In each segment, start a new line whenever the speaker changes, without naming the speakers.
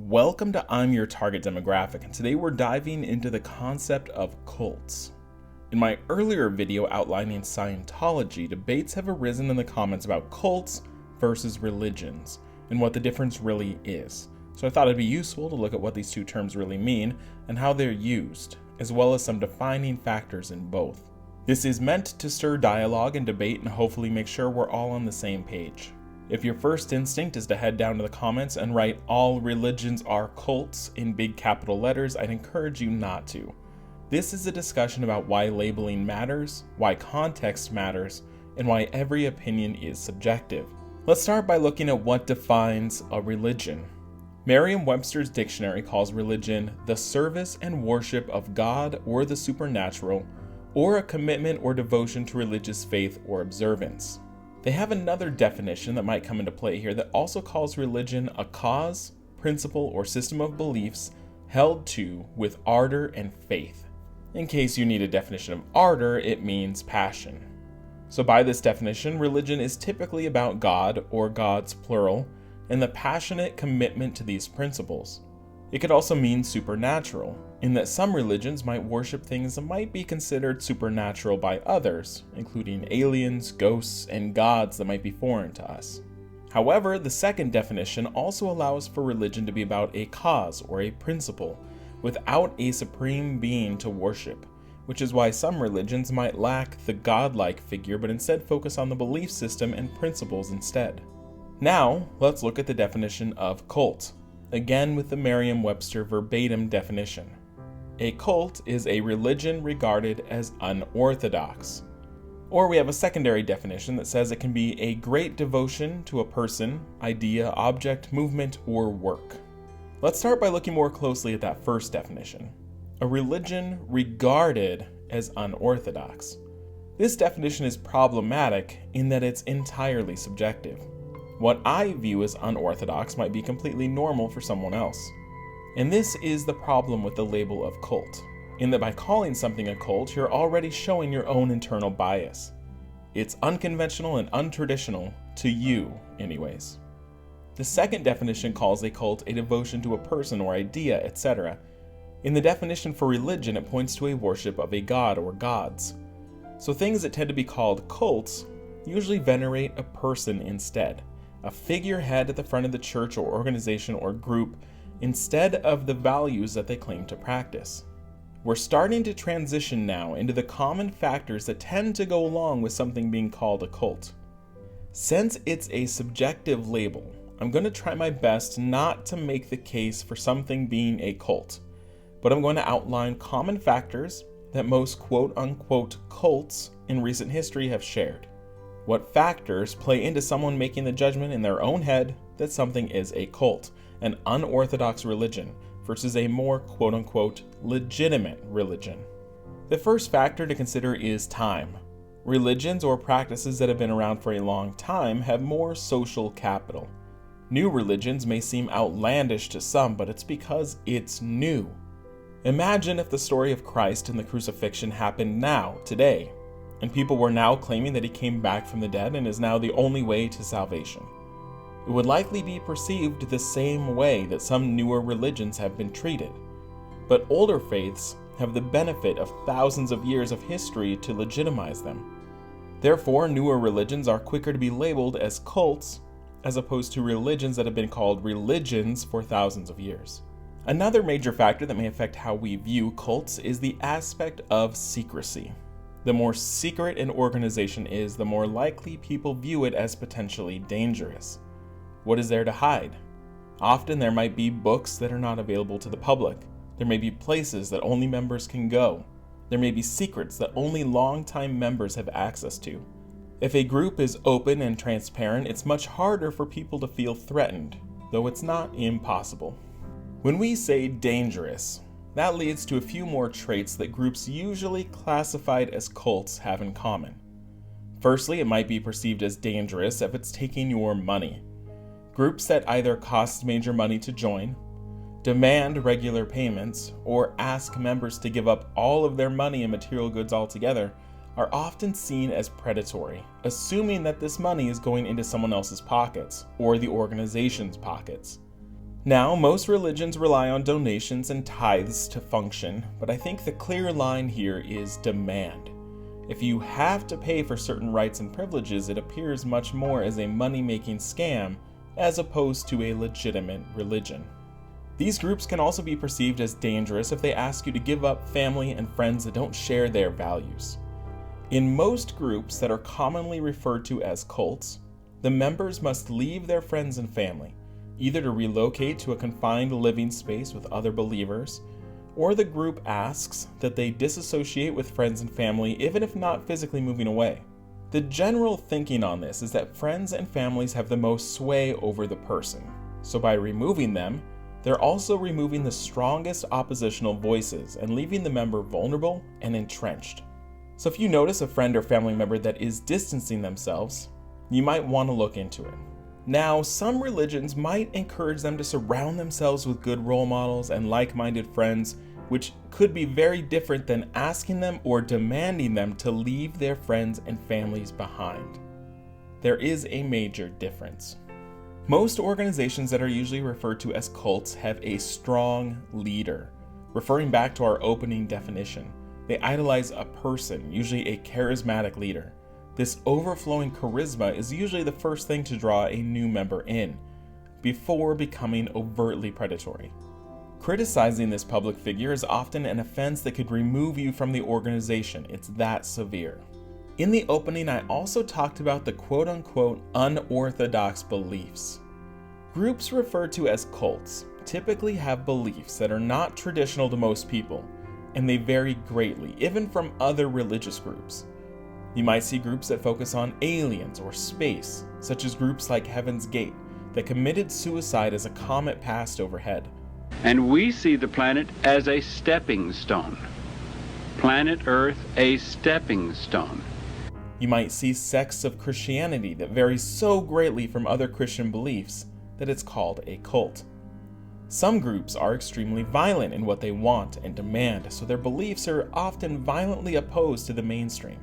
Welcome to I'm Your Target Demographic, and today we're diving into the concept of cults. In my earlier video outlining Scientology, debates have arisen in the comments about cults versus religions, and what the difference really is. So I thought it'd be useful to look at what these two terms really mean, and how they're used, as well as some defining factors in both. This is meant to stir dialogue and debate and hopefully make sure we're all on the same page. If your first instinct is to head down to the comments and write "all religions are cults" in big capital letters, I'd encourage you not to. This is a discussion about why labeling matters, why context matters, and why every opinion is subjective. Let's start by looking at what defines a religion. Merriam-Webster's dictionary calls religion the service and worship of God or the supernatural, or a commitment or devotion to religious faith or observance. They have another definition that might come into play here that also calls religion a cause, principle, or system of beliefs held to with ardor and faith. In case you need a definition of ardor, it means passion. So by this definition, religion is typically about God, or gods plural, and the passionate commitment to these principles. It could also mean supernatural, in that some religions might worship things that might be considered supernatural by others, including aliens, ghosts, and gods that might be foreign to us. However, the second definition also allows for religion to be about a cause or a principle, without a supreme being to worship, which is why some religions might lack the godlike figure but instead focus on the belief system and principles instead. Now, let's look at the definition of cult, again with the Merriam-Webster verbatim definition. A cult is a religion regarded as unorthodox. Or we have a secondary definition that says it can be a great devotion to a person, idea, object, movement, or work. Let's start by looking more closely at that first definition. A religion regarded as unorthodox. This definition is problematic in that it's entirely subjective. What I view as unorthodox might be completely normal for someone else. And this is the problem with the label of cult, in that by calling something a cult, you're already showing your own internal bias. It's unconventional and untraditional, to you anyways. The second definition calls a cult a devotion to a person or idea, etc. In the definition for religion, it points to a worship of a god or gods. So things that tend to be called cults usually venerate a person instead, a figurehead at the front of the church or organization or group, instead of the values that they claim to practice. We're starting to transition now into the common factors that tend to go along with something being called a cult. Since it's a subjective label, I'm going to try my best not to make the case for something being a cult, but I'm going to outline common factors that most quote-unquote cults in recent history have shared. What factors play into someone making the judgment in their own head that something is a cult, an unorthodox religion, versus a more quote-unquote legitimate religion? The first factor to consider is time. Religions or practices that have been around for a long time have more social capital. New religions may seem outlandish to some, but it's because it's new. Imagine if the story of Christ and the crucifixion happened now, today, and people were now claiming that he came back from the dead and is now the only way to salvation. It would likely be perceived the same way that some newer religions have been treated. But older faiths have the benefit of thousands of years of history to legitimize them. Therefore, newer religions are quicker to be labeled as cults, as opposed to religions that have been called religions for thousands of years. Another major factor that may affect how we view cults is the aspect of secrecy. The more secret an organization is, the more likely people view it as potentially dangerous. What is there to hide? Often there might be books that are not available to the public. There may be places that only members can go. There may be secrets that only longtime members have access to. If a group is open and transparent, it's much harder for people to feel threatened, though it's not impossible. When we say dangerous, that leads to a few more traits that groups usually classified as cults have in common. Firstly, it might be perceived as dangerous if it's taking your money. Groups that either cost major money to join, demand regular payments, or ask members to give up all of their money and material goods altogether are often seen as predatory, assuming that this money is going into someone else's pockets or the organization's pockets. Now, most religions rely on donations and tithes to function, but I think the clear line here is demand. If you have to pay for certain rights and privileges, it appears much more as a money-making scam as opposed to a legitimate religion. These groups can also be perceived as dangerous if they ask you to give up family and friends that don't share their values. In most groups that are commonly referred to as cults, the members must leave their friends and family, either to relocate to a confined living space with other believers, or the group asks that they disassociate with friends and family even if not physically moving away. The general thinking on this is that friends and families have the most sway over the person, so by removing them, they're also removing the strongest oppositional voices and leaving the member vulnerable and entrenched. So if you notice a friend or family member that is distancing themselves, you might want to look into it. Now, some religions might encourage them to surround themselves with good role models and like-minded friends, which could be very different than asking them or demanding them to leave their friends and families behind. There is a major difference. Most organizations that are usually referred to as cults have a strong leader. Referring back to our opening definition, they idolize a person, usually a charismatic leader. This overflowing charisma is usually the first thing to draw a new member in, before becoming overtly predatory. Criticizing this public figure is often an offense that could remove you from the organization. It's that severe. In the opening, I also talked about the quote-unquote unorthodox beliefs. Groups referred to as cults typically have beliefs that are not traditional to most people, and they vary greatly, even from other religious groups. You might see groups that focus on aliens or space, such as groups like Heaven's Gate, that committed suicide as a comet passed overhead.
And we see the planet as a stepping stone. Planet Earth, a stepping stone.
You might see sects of Christianity that vary so greatly from other Christian beliefs that it's called a cult. Some groups are extremely violent in what they want and demand, so their beliefs are often violently opposed to the mainstream.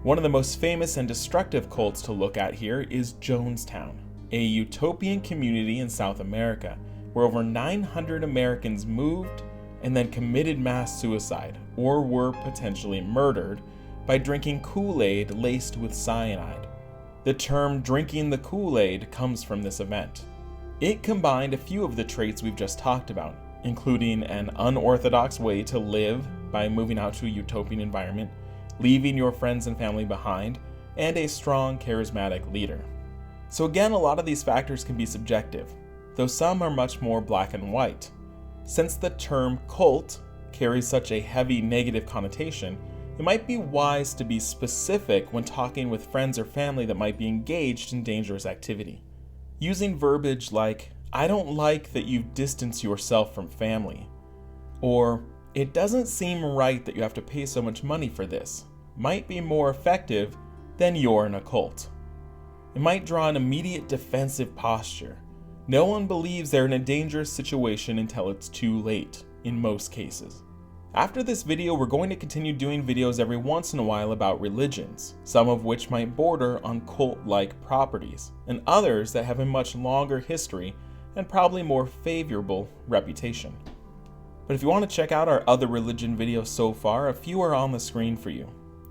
One of the most famous and destructive cults to look at here is Jonestown, a utopian community in South America where over 900 Americans moved and then committed mass suicide or were potentially murdered by drinking Kool-Aid laced with cyanide. The term drinking the Kool-Aid comes from this event. It combined a few of the traits we've just talked about, including an unorthodox way to live by moving out to a utopian environment, leaving your friends and family behind, and a strong, charismatic leader. So again, a lot of these factors can be subjective, though some are much more black and white. Since the term cult carries such a heavy negative connotation, it might be wise to be specific when talking with friends or family that might be engaged in dangerous activity. Using verbiage like, "I don't like that you distance yourself from family," or "It doesn't seem right that you have to pay so much money for this," might be more effective than "you're in a cult." It might draw an immediate defensive posture. No one believes they're in a dangerous situation until it's too late, in most cases. After this video, we're going to continue doing videos every once in a while about religions, some of which might border on cult-like properties, and others that have a much longer history and probably more favorable reputation. But if you want to check out our other religion videos so far, a few are on the screen for you.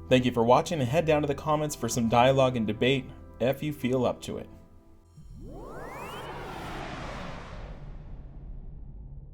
Thank you for watching, and head down to the comments for some dialogue and debate if you feel up to it.